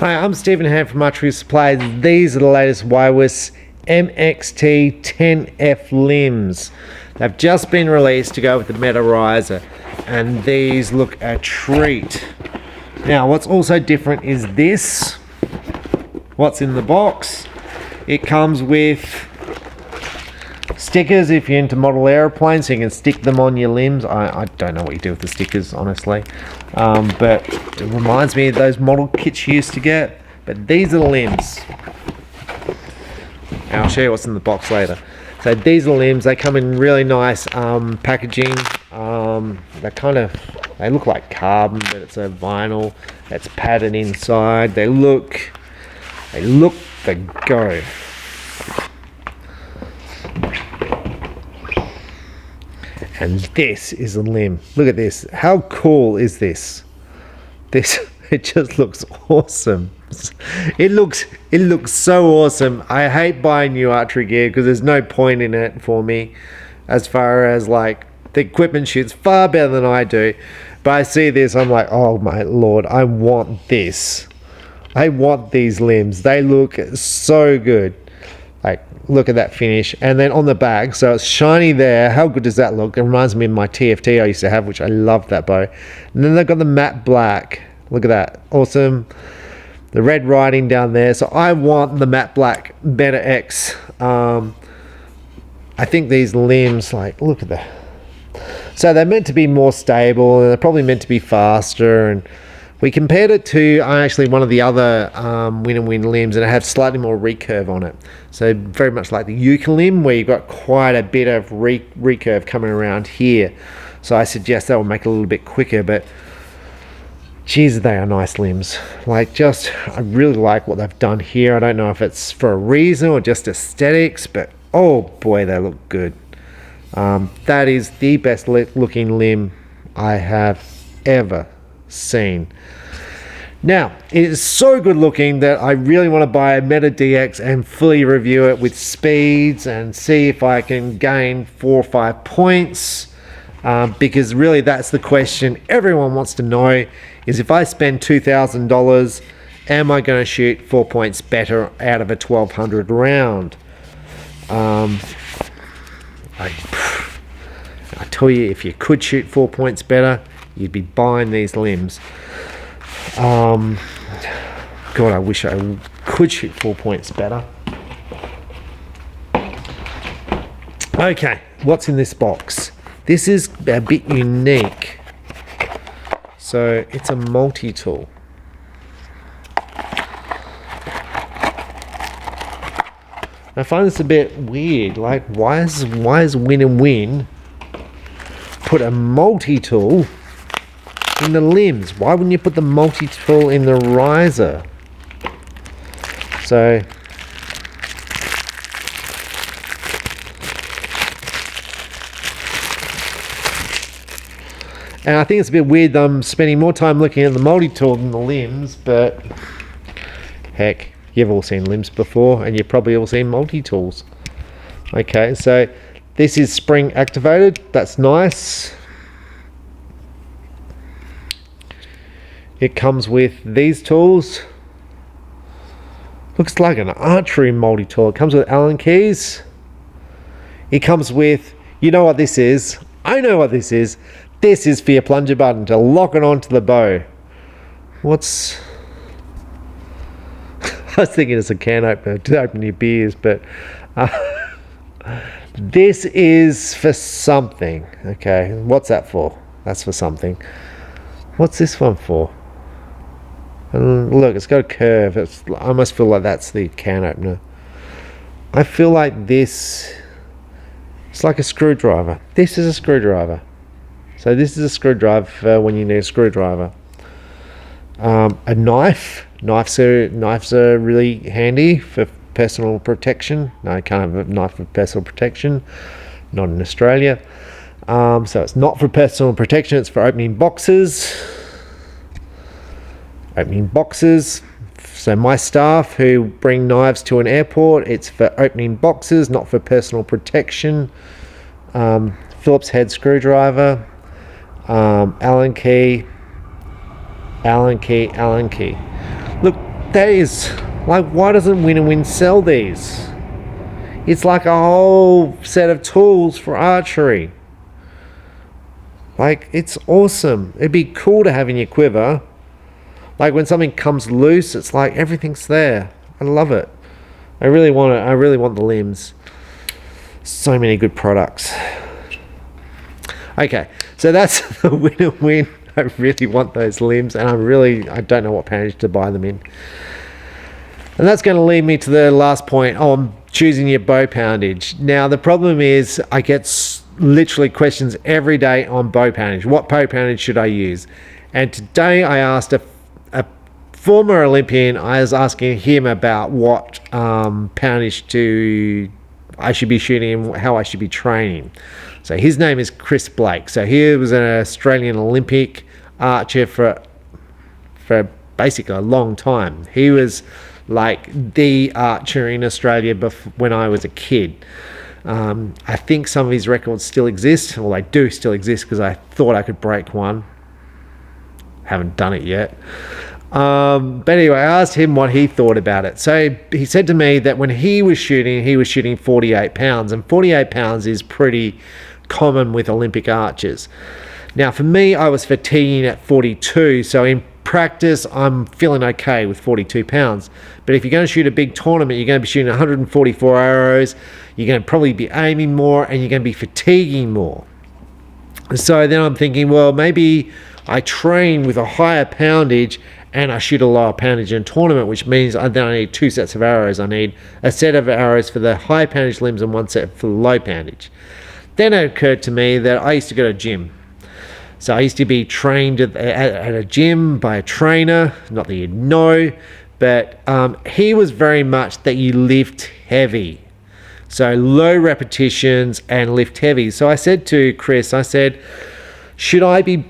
Hi, I'm Stephen Hand from Archery Supply. These are the latest Wiawis MXT-10 limbs. They've just been released to go with the Meta Riser, and these look a treat. Now, what's also different is this. What's in the box? It comes with stickers if you're into model airplanes, so you can stick them on your limbs. I don't know what you do with the stickers, honestly, but it reminds me of those model kits you used to get. But these are the limbs, and I'll show you what's in the box later. So these are the limbs. They come in really nice packaging. They look like carbon, but it's a vinyl that's padded inside. They look the go. And this is a limb. Look at this. How cool is this? It just looks awesome. It looks so awesome. I hate buying new archery gear because there's no point in it for me, as far as like the equipment shoots far better than I do. But I see this, I'm like, oh my lord, I want this. I want these limbs. They look so good. Like, look at that finish. And then on the back, so it's shiny there. How good does that look? It reminds me of my TFT I used to have, which I love that bow. And then they've got the matte black. Look at that. Awesome. The red writing down there. So I want the matte black Beta X. I think these limbs, like, look at that. So they're meant to be more stable, and they're probably meant to be faster. And we compared it to actually one of the other win limbs, and it had slightly more recurve on it. So very much like the Yuka limb, where you've got quite a bit of recurve coming around here. So I suggest that will make it a little bit quicker, but geez, they are nice limbs. Like, I really like what they've done here. I don't know if it's for a reason or just aesthetics, but oh boy, they look good. That is the best looking limb I have ever seen. Now, it is so good looking that I really want to buy a Meta DX and fully review it with speeds and see if I can gain 4 or 5 points, because really that's the question everyone wants to know, is if I spend $2,000, am I going to shoot 4 points better out of a 1200 round? I tell you, if you could shoot 4 points better, you'd be buying these limbs. God, I wish I could shoot 4 points better. Okay, what's in this box? This is a bit unique. So it's a multi-tool. I find this a bit weird. Like, why is Win put a multi-tool in the limbs? Why wouldn't you put the multi-tool in the riser? So and I think it's a bit weird that I'm spending more time looking at the multi-tool than the limbs, but heck, you've all seen limbs before, and you've probably all seen multi-tools. Okay, so this is spring activated. That's nice. It comes with these tools. Looks like an archery multi-tool. It comes with Allen keys. It comes with, you know what this is? I know what this is. This is for your plunger button to lock it onto the bow. I was thinking it's a can opener to open your beers, but this is for something. Okay, what's that for? That's for something. What's this one for? Look, it's got a curve. I almost feel like that's the can opener. I feel like this, it's like a screwdriver. This is a screwdriver. So this is a screwdriver for when you need a screwdriver. A knife. Knives are really handy for personal protection. No, I can't have a knife for personal protection. Not in Australia. So it's not for personal protection. It's for opening boxes. So my staff who bring knives to an airport, it's for opening boxes, not for personal protection. Phillips head screwdriver. Allen key. Look, that is like, why doesn't Win and Win sell these? It's like a whole set of tools for archery. Like, it's awesome. It'd be cool to have in your quiver. Like, when something comes loose, it's like everything's there. I love it. I really want it. I really want the limbs. So many good products. Okay, so that's the Win and Win. I really want those limbs, and I don't know what poundage to buy them in. And that's going to lead me to the last point on choosing your bow poundage. Now, the problem is I get literally questions every day on bow poundage. What bow poundage should I use? And today I asked a former Olympian, I was asking him about what poundage I should be shooting and how I should be training. So his name is Chris Blake. So he was an Australian Olympic archer for basically a long time. He was like the archer in Australia when I was a kid. I think some of his records still exist. Well, they do still exist because I thought I could break one. Haven't done it yet. But anyway, I asked him what he thought about it. So he said to me that when he was shooting 48 pounds, and 48 pounds is pretty common with Olympic archers. Now, for me, I was fatiguing at 42, so in practice, I'm feeling okay with 42 pounds. But if you're going to shoot a big tournament, you're going to be shooting 144 arrows, you're going to probably be aiming more, and you're going to be fatiguing more. So then I'm thinking, well, maybe I train with a higher poundage and I shoot a lower poundage in a tournament, which means I need two sets of arrows. I need a set of arrows for the high poundage limbs and one set for the low poundage. Then it occurred to me that I used to go to a gym. So I used to be trained at a gym by a trainer, not that you'd know, but he was very much that you lift heavy. So low repetitions and lift heavy. So I said to Chris, should I be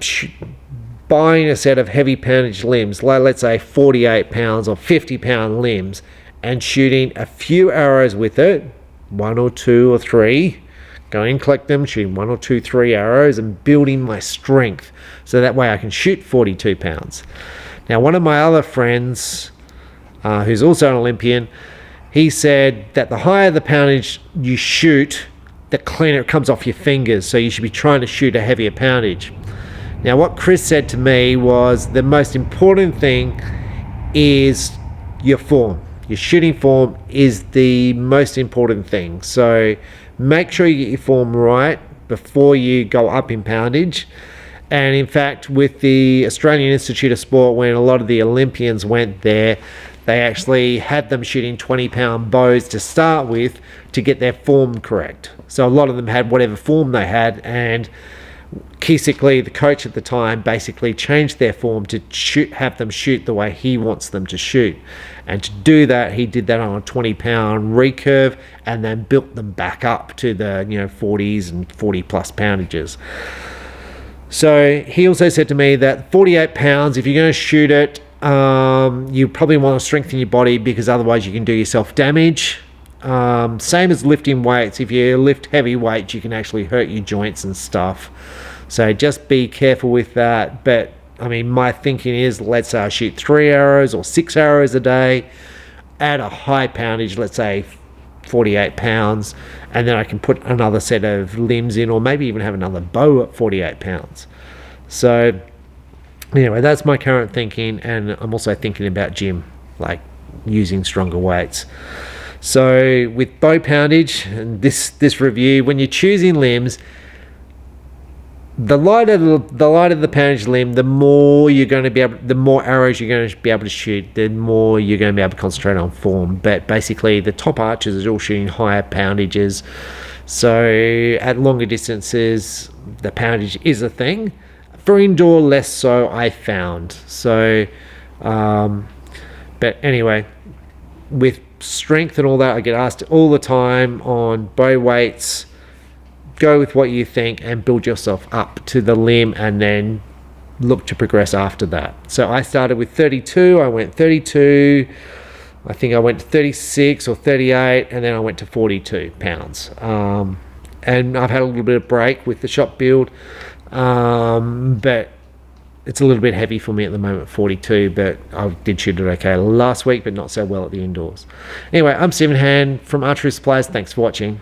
buying a set of heavy poundage limbs, like let's say 48 pounds or 50 pound limbs, and shooting a few arrows with it, 1 or 2 or 3, going and collect them, shooting 1 or 2, 3 arrows and building my strength so that way I can shoot 42 pounds. Now, one of my other friends, who's also an Olympian, he said that the higher the poundage you shoot, the cleaner it comes off your fingers, so you should be trying to shoot a heavier poundage. Now, what Chris said to me was the most important thing is your form. Your shooting form is the most important thing. So make sure you get your form right before you go up in poundage. And in fact, with the Australian Institute of Sport, when a lot of the Olympians went there, they actually had them shooting 20-pound bows to start with to get their form correct. So a lot of them had whatever form they had, and basically the coach at the time basically changed their form to have them shoot the way he wants them to shoot. And to do that, he did that on a 20-pound recurve and then built them back up to the 40s and 40-plus poundages. So he also said to me that 48 pounds, if you're going to shoot it, you probably want to strengthen your body because otherwise you can do yourself damage. Same as lifting weights. If you lift heavy weights, you can actually hurt your joints and stuff. So just be careful with that. But I mean, my thinking is, let's say I shoot 3 arrows or 6 arrows a day at a high poundage, let's say 48 pounds, and then I can put another set of limbs in, or maybe even have another bow at 48 pounds. So anyway, that's my current thinking, and I'm also thinking about gym, like using stronger weights. So with bow poundage and this review, when you're choosing limbs, the lighter the poundage limb, the more arrows you're going to be able to shoot, the more you're going to be able to concentrate on form. But basically, the top archers are all shooting higher poundages. So at longer distances, the poundage is a thing. For indoor, less so, I found. So, but anyway, with strength and all that, I get asked all the time on bow weights. Go with what you think and build yourself up to the limb, and then look to progress after that. So I started with 32, I went 32, I think I went to 36 or 38, and then I went to 42 pounds. And I've had a little bit of break with the shop build, but it's a little bit heavy for me at the moment, 42, but I did shoot it okay last week, but not so well at the indoors. Anyway, I'm Stephen Hand from Archery Supplies. Thanks for watching.